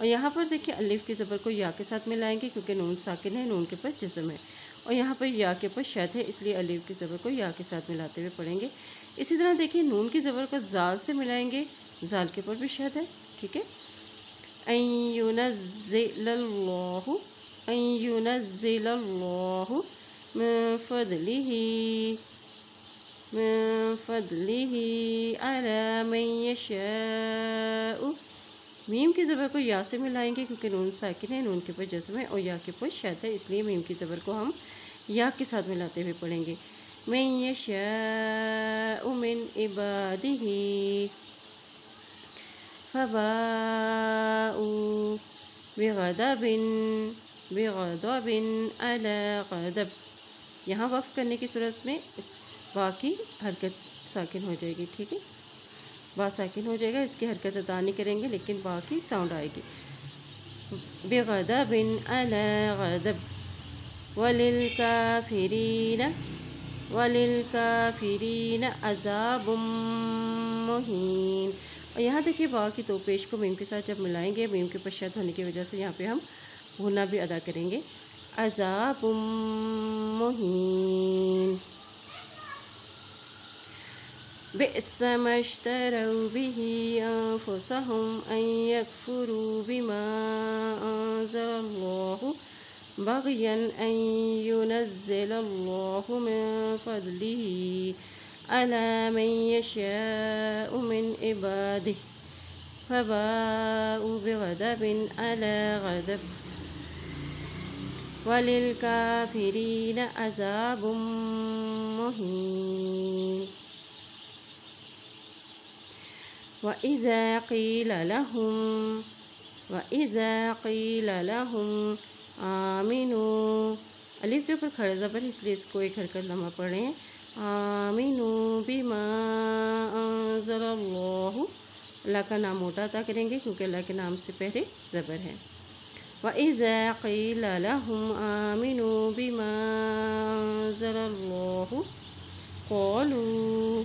اور یہاں پر دیکھیے الف کی زبر کو یا کے ساتھ ملائیں گے کیونکہ نون ساکن ہے، نون کے اوپر جزم ہے، اور یہاں پر یا کے اوپر شد ہے، اس لیے الف کی زبر کو یا کے ساتھ ملاتے ہوئے پڑھیں گے۔ اسی طرح دیکھیے نون کی زبر کو زال سے ملائیں گے، زال کے اوپر بھی شد ہے، ٹھیک ہے۔ ان ينزل اللہ، ان ينزل اللہ من فضلہ، من فضلہ علی من یشاء، میم کی زبر کو یا سے ملائیں گے کیونکہ نون ساکن ہے، نون کے اوپر جزم ہے، اور یا کے اوپر شد ہے، اس لیے میم کی زبر کو ہم یا کے ساتھ ملاتے ہوئے پڑھیں گے۔ من یشاء من عبادہ فباؤوا بغضب، بغضب علی غضب، یہاں وقف کرنے کی صورت میں با کی حرکت ساکن ہو جائے گی، ٹھیک ہے، با ساکن ہو جائے گا، اس کی حرکت ادا نہیں کریں گے لیکن با کی ساؤنڈ آئے گی۔ بغضب علی غضب وللکافرین، وللکافرین عذاب مہین، اور یہاں دیکھیے با کی دو پیش کو میم کے ساتھ جب ملائیں گے، میم کے اوپر شد ہونے کی وجہ سے یہاں پہ ہم غنہ بھی ادا کریں گے، عذاب مہین۔ بئس ما اشتروا به انفسهم ان يكفروا بما انزل الله بغيا ان ينزل الله من فضله على من يشاء من عباده فباؤوا بغضب على غضب وللكافرين عذاب مهين۔ وَإِذَا قِيلَ لَهُمْ آمِنُوا، الف کے اوپر کھڑا زبر اس لیے اس کو ایک حرکت لمحہ پڑھ رہے ہیں، آمِنُوا بِمَا أَنزَلَ اللَّهُ، اللہ کا نام موٹا عطا کریں گے کیونکہ اللہ کے نام سے پہلے زبر ہے۔ وَإِذَا قِيلَ لَهُمْ آمِنُوا بِمَا أَنزَلَ اللَّهُ قَالُوا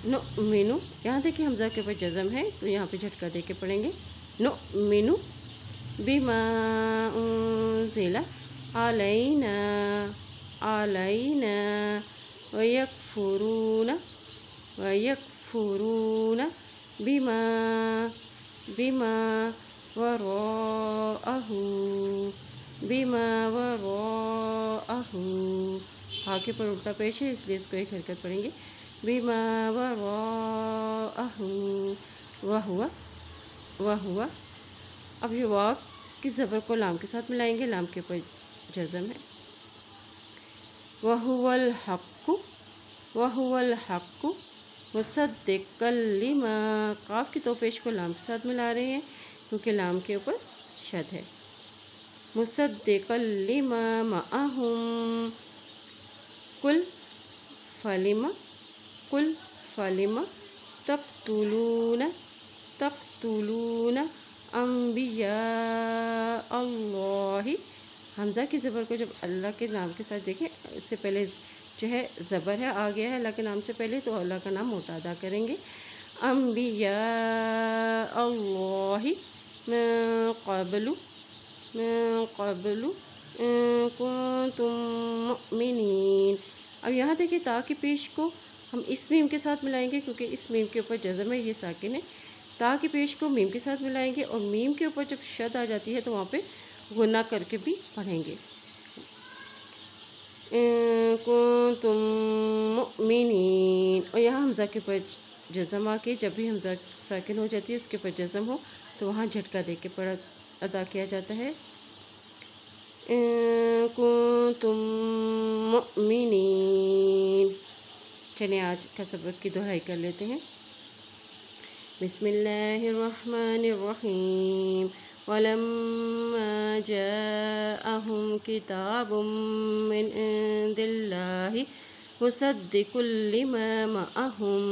نؤمن، یہاں دیکھیں حمزہ کے اوپر جزم ہے تو یہاں پہ جھٹکا دے کے پڑھیں گے، نؤمن بما انزل علینا، علینا ویکفرون، ویکفرون بما، بما وراءہ، بما وراءہ، ہا کے پر الٹا پیش ہے اس لیے اس کو ایک حرکت پڑھیں گے، بما وراءہ وہو، وہو، اب یہ واو کی زبر کو لام کے ساتھ ملائیں گے، لام کے اوپر جزم ہے، وہو الحق، وہو الحق مصدقا لما، قاف کی دو پیش کو لام کے ساتھ ملا رہے ہیں کیونکہ لام کے اوپر شد ہے، مصدقا لما معہم، قل فلم، قل فلم تقتلون، تقتلون انبیاء اللہ، حمزہ کی زبر کو جب اللہ کے نام کے ساتھ دیکھیں، اس سے پہلے جو ہے زبر ہے آ گیا ہے اللہ کے نام سے پہلے، تو اللہ کا نام موٹا ادا کریں گے، انبیاء اللہ من قبل، من قبل ان کنتم مؤمنین، اب یہاں دیکھیں تا کی پیش کو ہم اس میم کے ساتھ ملائیں گے کیونکہ اس میم کے اوپر جزم ہے، یہ ساکن ہے، تا کی پیش کو میم کے ساتھ ملائیں گے اور میم کے اوپر جب شد آ جاتی ہے تو وہاں پہ غنہ کر کے بھی پڑھیں گے، ان کنتم مؤمنین، اور یہاں حمزہ کے اوپر جزم آ کے جب بھی حمزہ ساکن ہو جاتی ہے اس کے اوپر جزم ہو تو وہاں جھٹکا دے کے پڑھ ادا کیا جاتا ہے، ان کنتم مؤمنین۔ چلیں آج کا سبق کی دہرائی کر لیتے ہیں۔ بسم اللہ الرحمن الرحیم، وَلَمَّا جَاءَهُمْ كِتَابٌ مِّنْ عِندِ اللَّهِ مُصَدِّقٌ لِّمَا مَعَهُمْ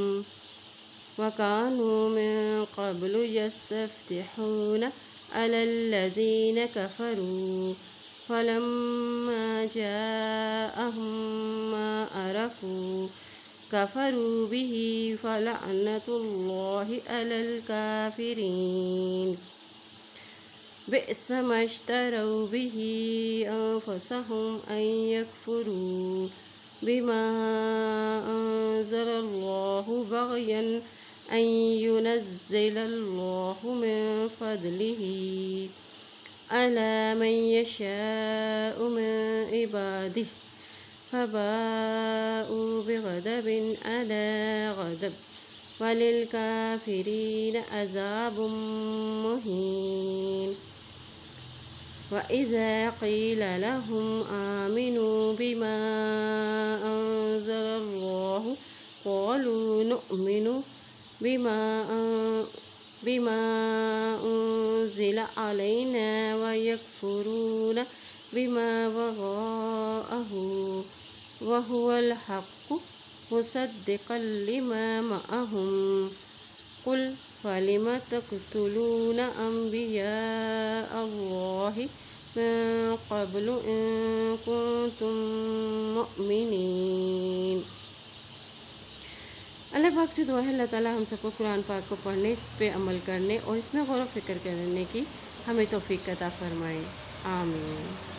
وَكَانُوا مِن قَبْلُ يَسْتَفْتِحُونَ عَلَى الَّذِينَ كَفَرُوا فَلَمَّا جَاءَهُم مَّا عَرَفُوا كَفَرُوا بِهِ فَلَعْنَةُ اللَّهِ عَلَى الْكَافِرِينَ۔ بئس ما اشتروا به أنفسهم أن يكفروا بما أنزل الله بغيا أن ينزل الله من فضله على من يشاء من عباده فباءوا بغضب على غضب وللكافرين عذاب مهين. وإذا قيل لهم آمنوا بما أنزل الله قالوا نؤمن بما أنزل علينا ويكفرون بما وراءه وهو الحق مصدقا لما معهم قل فلم تقتلون أنبياء الله من قبل إن كنتم مؤمنين۔ اللہ پاک سے دعا ہے اللہ تعالیٰ ہم سب کو قرآن پاک کو پڑھنے، اس پہ عمل کرنے اور اس میں غور و فکر کرنے کی ہمیں توفیق عطا فرمائے، آمین۔